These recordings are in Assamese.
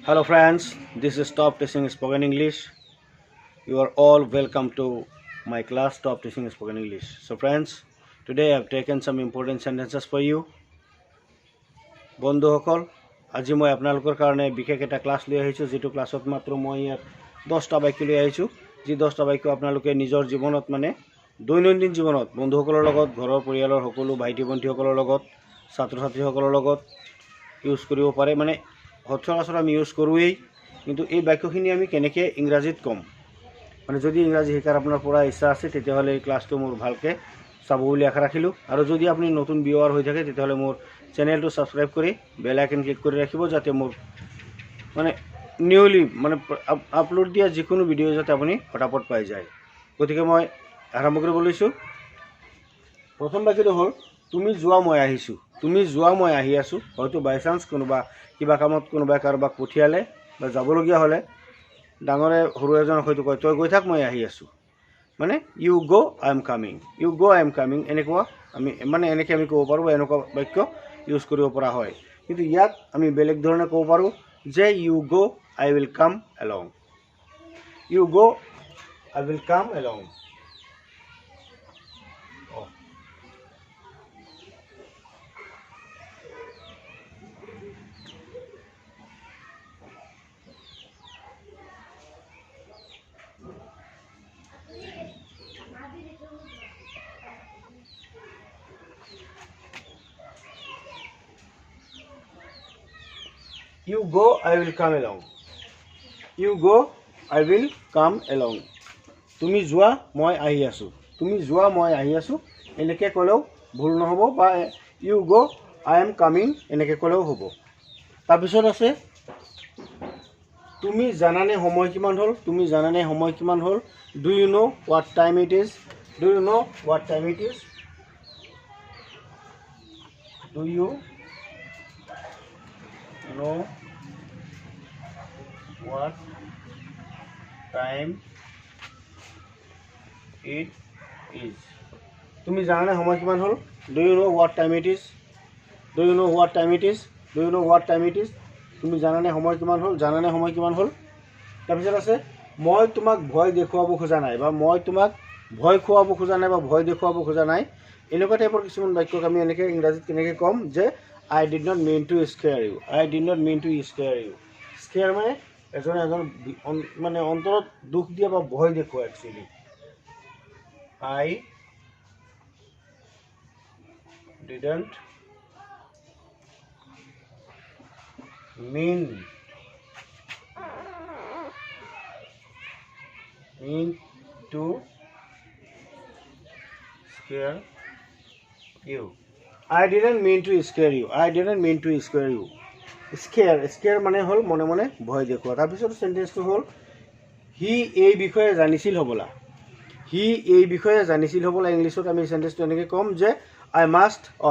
Hello friends, this is TopTeaching Spoken English. You are all welcome to my class TopTeaching Spoken English. So friends, today I have taken some important sentences for you. বন্ধুসকল, আজি মই আপোনালোকৰ কাৰণে বিশেষ এটা ক্লাছ লৈ আহিছোঁ, যেটো ক্লাছত মাত্ৰ মই ইয়াত 10টা বাক্য লৈ আহিছোঁ, যি 10টা বাক্য আপোনালোকে নিজৰ জীৱনত মানে দৈনন্দিন জীৱনত বন্ধুসকলৰ লগত, ঘৰৰ পৰিয়ালৰ সকলো ভাইটি ভণ্টিসকলৰ লগত, ছাত্ৰ ছাত্ৰীসকলৰ লগত ইউজ কৰিব পাৰে। মানে সচৰাচৰ আমি ইউজ কৰোৱেই, কিন্তু এই বাক্যখিনি আমি কেনেকৈ ইংৰাজীত ক'ম, মানে যদি ইংৰাজী শিকাৰ আপোনাৰ পৰা ইচ্ছা আছে তেতিয়াহ'লে এই ক্লাছটো মোৰ ভালকৈ চাব বুলি আশা ৰাখিলোঁ। আৰু যদি আপুনি নতুন ভিউৱাৰ হৈ থাকে তেতিয়াহ'লে মোৰ চেনেলটো ছাবস্ক্ৰাইব কৰি বেল আইকন ক্লিক কৰি ৰাখিব, যাতে মোৰ মানে নিউলি মানে আপলোড দিয়া যিকোনো ভিডিঅ' যাতে আপুনি ফটাফট পাই যায়। গতিকে মই আৰম্ভ কৰিব লৈছোঁ। প্ৰথম বাক্যটো হ'ল, তুমি যোৱা মই আহিছোঁ। তুমি যোৱা মই আহি আছোঁ। হয়তো বাই চান্স কোনোবা কিবা কামত কোনোবাই কাৰোবাক পঠিয়ালে বা যাবলগীয়া হ'লে ডাঙৰে সৰু এজনক হয়তো কয়, তই গৈ থাক, মই আহি আছোঁ। মানে U go' I am coming, U go' I am coming, এনেকুৱা আমি মানে এনেকৈ আমি ক'ব পাৰোঁ, এনেকুৱা বাক্য ইউজ কৰিব পৰা হয়। কিন্তু ইয়াত আমি বেলেগ ধৰণে ক'ব পাৰোঁ যে you go' I will come along, you go' I will come along. You go, I will come along. You go, I will come along. তুমি যোৱা মই আহি আছোঁ, তুমি যোৱা মই আহি আছোঁ এনেকৈ ক'লেও ভুল নহ'ব, বা U go' I am coming এনেকৈ ক'লেও হ'ব। তাৰপিছত আছে, তুমি জানানে সময় কিমান হ'ল, তুমি জানানে সময় কিমান হ'ল। Do you know' what time it is, do you know' what time it is, do you know what time it is. তুমি জানানে সময় কিমান হ'ল। Do you know' what time it is, do you know' what time it is, do you know' what time it is. তুমি জানানে সময় কিমান হ'ল, জানানে সময় কিমান হ'ল। তাৰপিছত আছে, মই তোমাক ভয় দেখুৱাব খোজা নাই, বা মই তোমাক ভয় খুৱাব খোজা নাই, বা ভয় দেখুৱাব খোজা নাই। এনেকুৱা টাইপৰ কিছুমান বাক্যক আমি এনেকৈ ইংৰাজীত কেনেকৈ ক'ম যে I did not mean to scare you. I did not mean to scare you. Scare মানে এজন মানে অন্তৰত দুখ দিয়া বা ভয় দেখুওৱা actually. I didn't mean to scare you. I didn't mean to scare you. I didn't mean to scare you. Scare মানে হ'ল মনে মনে ভয় দেখুওৱা। তাৰপিছত চেণ্টেন্সটো হ'ল, সি এই বিষয়ে জানিছিল হ'বলা। সি এই বিষয়ে জানিছিল হ'বলা। ইংলিছত আমি চেণ্টেন্সটো এনেকৈ ক'ম যে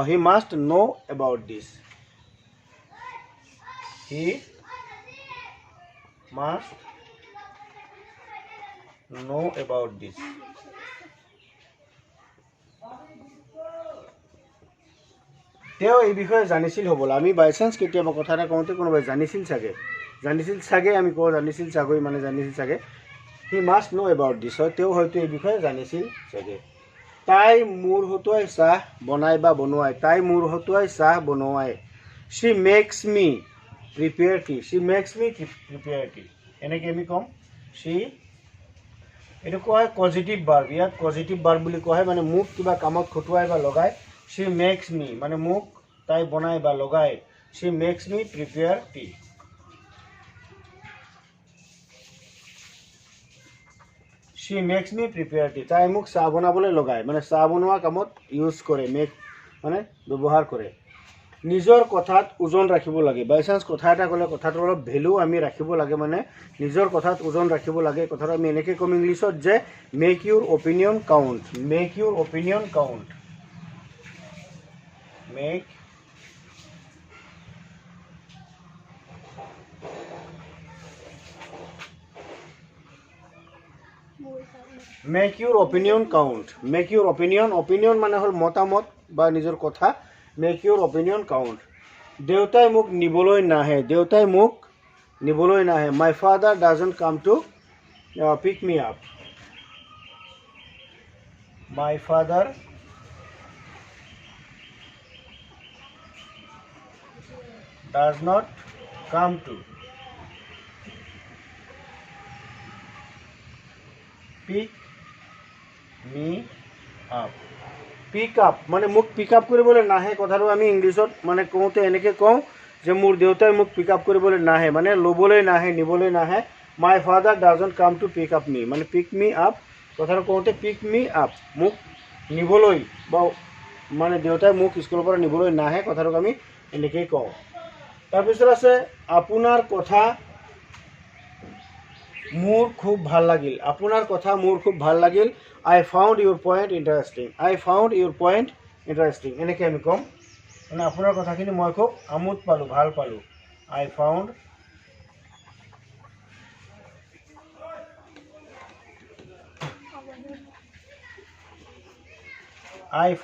he must know about this. He must know about this. তেওঁ এই বিষয়ে জানিছিল হ'বলা। আমি বাই চান্স কেতিয়াবা কথা এটা কওঁতে কোনোবাই জানিছিল চাগে আমি কওঁ, জানিছিল চাগৈ মানে জানিছিল চাগে। হি মাষ্ট ন' এবাউট দিছ, হয় তেওঁ হয়তো এই বিষয়ে জানিছিল চাগে। তাই মোৰ হতুৱাই চাহ বনাই বা বনোৱাই, তাই মোৰ হতুৱাই চাহ বনোৱাই। শ্বি মেক্স মি প্ৰিপেয়াৰ টি, শ্বি মেক্স মি প্ৰিপেয়াৰ টি, এনেকৈ আমি ক'ম। এইটো কোৱা হয় পজিটিভ ভাৰ্ব। ইয়াত পজিটিভ ভাৰ্ব বুলি কোৱা হয়, মানে মোক কিবা কামত খটুৱাই বা লগাই। She makes me মানে মোক তাই বনাই বা লগাই। She makes me prepare tea. She makes me prepare tea. তাই মোক চাহ বনাবলৈ লগায়, মানে চাহ বনোৱা কামত ইউজ কৰে, মেক মানে ব্যৱহাৰ কৰে। নিজৰ কথাত ওজন ৰাখিব লাগে। বাই চান্স কথা এটা ক'লে কথাটোৰ অলপ ভেলু আমি ৰাখিব লাগে, মানে নিজৰ কথাত ওজন ৰাখিব লাগে। কথাটো আমি এনেকৈ ক'ম ইংলিছত যে make your opinion count, make your opinion count. Make your opinion count, make your opinion মানে হ'ল মতামত বা নিজৰ কথা। Make your opinion count. দেউতাই মোক নিবলৈ নাহে, দেউতাই মোক নিবলৈ নাহে। My father doesn't come to pick me up. My father does not come to pick me up. Pick up মানে মোক পিক আপ কৰিবলৈ নাহে। কথাটো আমি ইংলিছত মানে কওঁতে এনেকৈ কওঁ যে মোৰ দেউতাই মোক পিক আপ কৰিবলৈ নাহে, মানে ল'বলৈ নাহে, নিবলৈ নাহে। My father doesn't come to pick up me, মানে পিক মি আপ। কথাটো কওঁতে পিক মি আপ, মোক নিবলৈ বা মানে দেউতাই মোক স্কুলৰ পৰা নিবলৈ নাহে। কথাটোক আমি এনেকৈয়ে কওঁ। তাৰপিছত আছে আপোনাৰ কথা মোৰ খুব ভাল লাগিল। আপোনাৰ কথা মোৰ খুব ভাল লাগিল। আই found your point interesting. I found your point interesting, এনেকৈ আমি ক'ম। মানে আপোনাৰ কথাখিনি মই খুব আমোদ পালোঁ, ভাল পালোঁ। I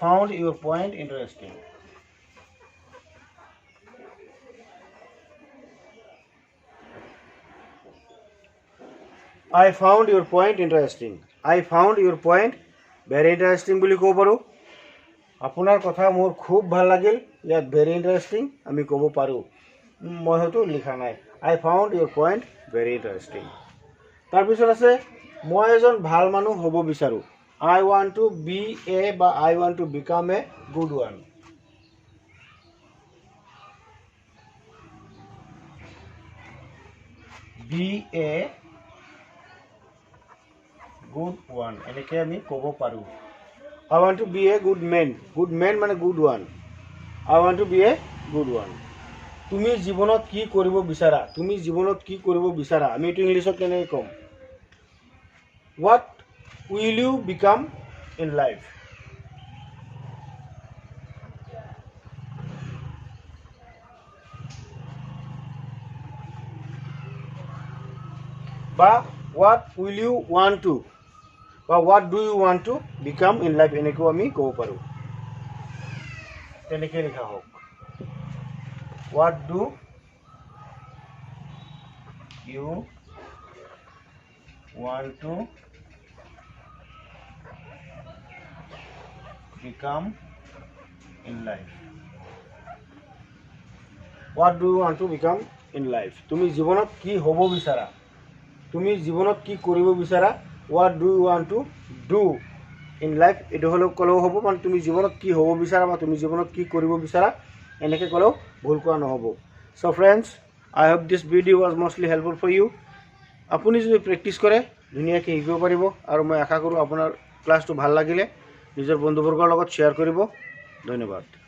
found your point interesting. I found your point interesting. I found your point very interesting বুলি ক'ব পাৰোঁ। আপোনাৰ কথা মোৰ খুব ভাল লাগিল, ইয়াত ভেৰি ইণ্টাৰেষ্টিং আমি ক'ব পাৰোঁ। মই হয়তো লিখা নাই। I found your point very interesting. তাৰপিছত আছে মই এজন ভাল মানুহ হ'ব বিচাৰোঁ। I want to be a বা I want to become a good one. Be a good one, এনেকৈ আমি ক'ব পাৰোঁ। I want to be a good man. Good man মানে good one. I want to be a good one. তুমি জীৱনত কি কৰিব বিচাৰা? তুমি জীৱনত কি কৰিব বিচাৰা? আমি এইটো ইংলিছত কেনেকৈ ক'ম? What will you become in life? বা what will you want to বা what do you want to become in life, এনেকৈও আমি ক'ব পাৰোঁ। তেনেকৈ লিখা হওক। What do you want to become in life? What do you want to become in life? তুমি জীৱনত কি হ'ব বিচাৰা? তুমি জীৱনত কি কৰিব বিচাৰা? What do you want to do in life? এইটো হ'লেও ক'লেও হ'ব, মানে তুমি জীৱনত কি হ'ব বিচাৰা বা তুমি জীৱনত কি কৰিব বিচাৰা, এনেকৈ ক'লেও ভুল কৰা নহ'ব। So' friends, I hope this video' was mostly helpful for you. আপুনি যদি প্ৰেক্টিছ কৰে ধুনীয়াকৈ শিকিব পাৰিব। আৰু মই আশা কৰোঁ আপোনাৰ ক্লাছটো ভাল লাগিলে নিজৰ বন্ধুবৰ্গৰ লগত শ্বেয়াৰ কৰিব। ধন্যবাদ।